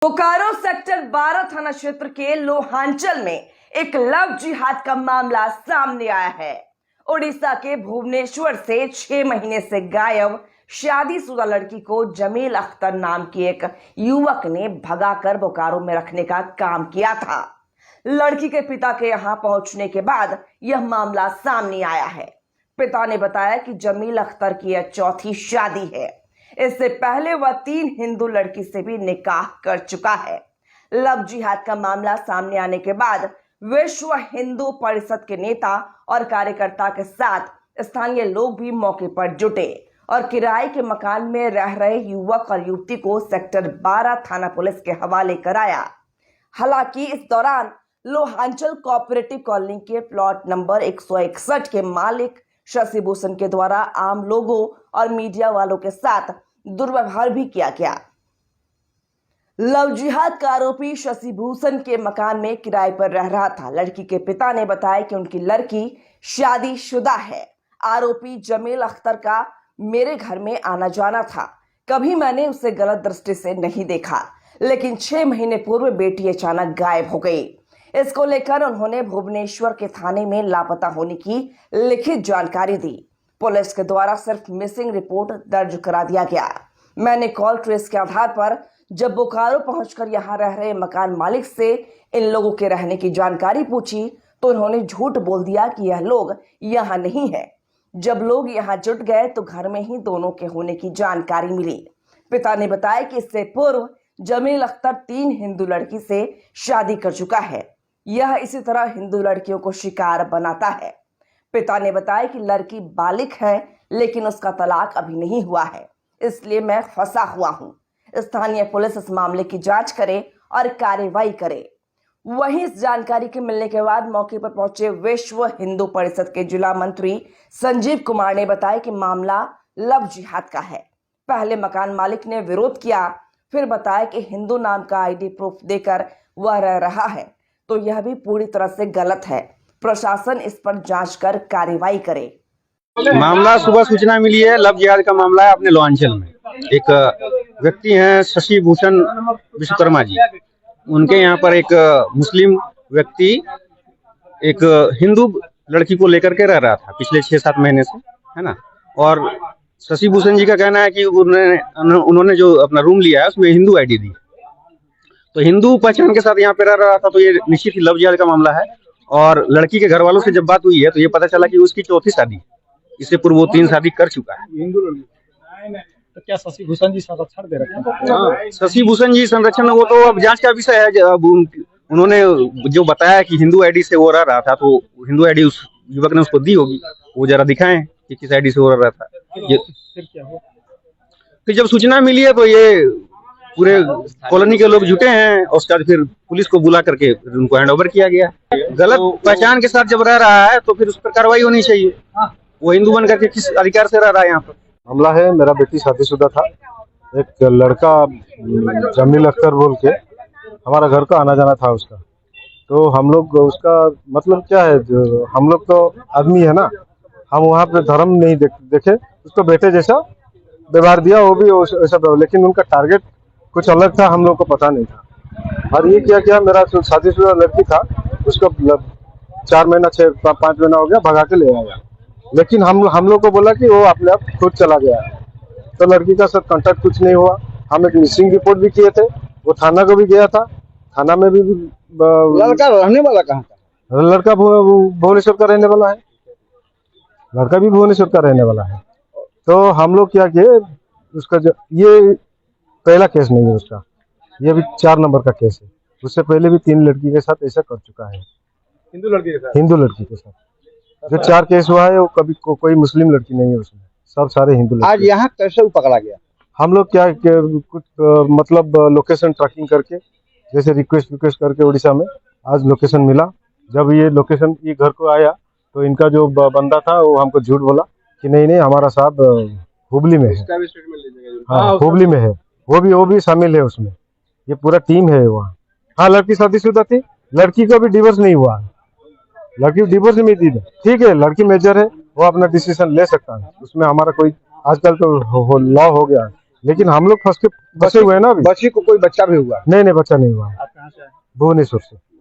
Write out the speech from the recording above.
Bokaro sector 12 थाना क्षेत्र के लोहांचल में एक लव जिहाद का मामला सामने आया है। उड़ीसा के भुवनेश्वर से 6 महीने से गायब शादीशुदा लड़की को जमील अख्तर नाम की एक युवक ने भगाकर बोकारो में रखने का काम किया था। लड़की के पिता के यहां पहुंचने के बाद यह मामला सामने आया है। पिता ने बताया कि जमील अख्तर की यह चौथी शादी है। इससे पहले वह 3 हिंदू लड़की से भी निकाह कर चुका है। लव जिहाद का मामला सामने आने के बाद विश्व हिंदू परिषद के नेता और कार्यकर्ता के साथ स्थानीय लोग भी मौके पर जुटे और किराए के मकान में रह रहे युवक और युवती को सेक्टर 12 थाना पुलिस के हवाले कराया। हालांकि इस दौरान लोहांचल कोऑपरेटिव कॉलोनी के प्लॉट नंबर 161 के मालिक शशि भूषण के द्वारा आम लोगों और मीडिया वालों के साथ दुर्व्यवहार भी किया गया। लव जिहाद का आरोपी शशि भूषण के मकान में किराए पर रह रहा था। लड़की के पिता ने बताया कि उनकी लड़की शादीशुदा है। आरोपी जमील अख्तर का मेरे घर में आना जाना था। कभी मैंने उसे गलत दृष्टि से नहीं देखा, लेकिन 6 महीने पूर्व बेटी अचानक गायब हो गई। इसको लेकर उन्होंने भुवनेश्वर के थाने में लापता होने की लिखित जानकारी दी। पुलिस के द्वारा सिर्फ मिसिंग रिपोर्ट दर्ज करा दिया गया। मैंने कॉल ट्रेस के आधार पर जब बोकारो पहुंचकर यहां रह रहे मकान मालिक से इन लोगों के रहने की जानकारी पूछी तो उन्होंने झूठ बोल दिया कि यह लोग यहां नहीं है। जब लोग यहां जुट गए तो घर में ही दोनों के होने की जानकारी मिली। पिता ने बताया कि इससे पूर्व जमील अख्तर 3 हिंदू लड़की से शादी कर चुका है। यह इसी तरह हिंदू लड़कियों को शिकार बनाता है। पिता ने बताया कि लड़की बालिग है, लेकिन उसका तलाक अभी नहीं हुआ है, इसलिए मैं फंसा हुआ हूं। स्थानीय पुलिस इस मामले की जांच करे और कार्रवाई करे। वहीं इस जानकारी के मिलने के बाद मौके पर पहुंचे विश्व हिंदू परिषद के जिला मंत्री संजीव कुमार ने बताया कि मामला लव जिहाद का है। पहले मकान मालिक ने विरोध किया, फिर बताया कि हिंदू नाम का आईडी प्रूफ देकर वह रह रहा है, तो यह भी पूरी तरह से गलत है। प्रशासन इस पर जांच कर कार्रवाई करे। मामला सुबह सूचना मिली है, लव जिहाद का मामला है अपने लोहांचल में। एक व्यक्ति हैं शशि भूषण विश्वकर्मा जी, उनके यहाँ पर एक मुस्लिम व्यक्ति एक हिंदू लड़की को लेकर के रह रहा था पिछले 6-7 महीने से, है ना। और शशि भूषण जी का कहना है कि उन्होंने जो अपना रूम लिया है उसमें हिंदू आईडी दी, तो हिंदू पहचान के साथ यहाँ पे रह रहा था। तो ये निश्चित ही लव जिहाद का मामला है। और लड़की के घर वालों से जब बात हुई है तो ये पता चला कि उसकी चौथी शादी, इससे पूर्व वो 3 शादी कर चुका है। हिंदू लड़की तो क्या शशि भूषण जी संरक्षण दे रखे हैं? शशि भूषण जी संरक्षण, वो तो अब जांच का विषय है। अब उन्होंने जो बताया कि हिंदू आईडी से वो रह रहा था, तो हिंदू आईडी उस युवक ने उसको दी होगी, वो जरा दिखाएं कि किस आईडी से वो रह रहा था। फिर क्या हुआ? फिर जब सूचना मिली है तो ये पूरे कॉलोनी के लोग जुटे हैं और उसके बाद फिर पुलिस को बुला करके उनको हैंडओवर किया गया। गलत पहचान के साथ जब रह रहा है तो फिर उस पर कार्रवाई होनी चाहिए। वो हिंदू बन करके किस अधिकार से रह रहा है यहाँ पर? मामला है, मेरा बेटी शादीशुदा था। एक लड़का जमील अख्तर बोल के हमारा घर का आना जाना था उसका। तो हम लोग उसका मतलब क्या है, जो हम लोग तो आदमी है ना, हम वहाँ पे धर्म नहीं देखे, उसको बेटे जैसा व्यवहार दिया, वो भी ऐसा। लेकिन उनका टारगेट कुछ अलग था, हम लोग को पता नहीं था। और ये क्या मेरा जो शादीशुदा लड़की था उसको 4 महीना 5 महीना हो गया, भगा के ले आया। लेकिन हम लोग को बोला कि वो अपने आप खुद चला गया है। तो लड़की का साथ कांटेक्ट कुछ नहीं हुआ। हम एक मिसिंग रिपोर्ट भी किए थे, वो थाना को भी गया था। थाना में भी लड़का रहने वाला कहाँ का? लड़का भुवनेश्वर का रहने वाला है। लड़का भी भुवनेश्वर का रहने वाला है। तो हम लोग क्या किए, उसका ये पहला केस नहीं है उसका, ये भी 4 नंबर का केस है। उससे पहले भी 3 लड़की के साथ ऐसा कर चुका है, हिंदू लड़की के साथ। हिंदू लड़की के साथ। जो 4 केस हुआ है वो कभी कोई मुस्लिम लड़की नहीं है उसमें, सब सारे हिंदू लड़की। आज यहाँ कैसे पकड़ा गया? हम लोग क्या कुछ मतलब लोकेशन ट्रैकिंग करके, जैसे रिक्वेस्ट करके उड़ीसा में आज लोकेशन मिला। जब ये लोकेशन ये घर को आया तो इनका जो बंदा था वो हमको झूठ बोला कि नहीं हमारा साहब हुबली में है। हाँ, हुबली में है, वो भी शामिल है उसमें, ये पूरा टीम है वहाँ। हाँ, लड़की शादीशुदा थी, लड़की का भी डिवोर्स नहीं हुआ, लड़की डिवोर्स नहीं दी। ठीक है, लड़की मेजर है, वो अपना डिसीजन ले सकता है, उसमें हमारा कोई, आजकल तो लॉ हो गया है, लेकिन हम लोग फंस के फंसे हुए हैं ना अभी। बच्ची को कोई बच्चा भी हुआ? नहीं नहीं, बच्चा नहीं हुआ है। आप कहाँ से आए? भुवनेश्वर से।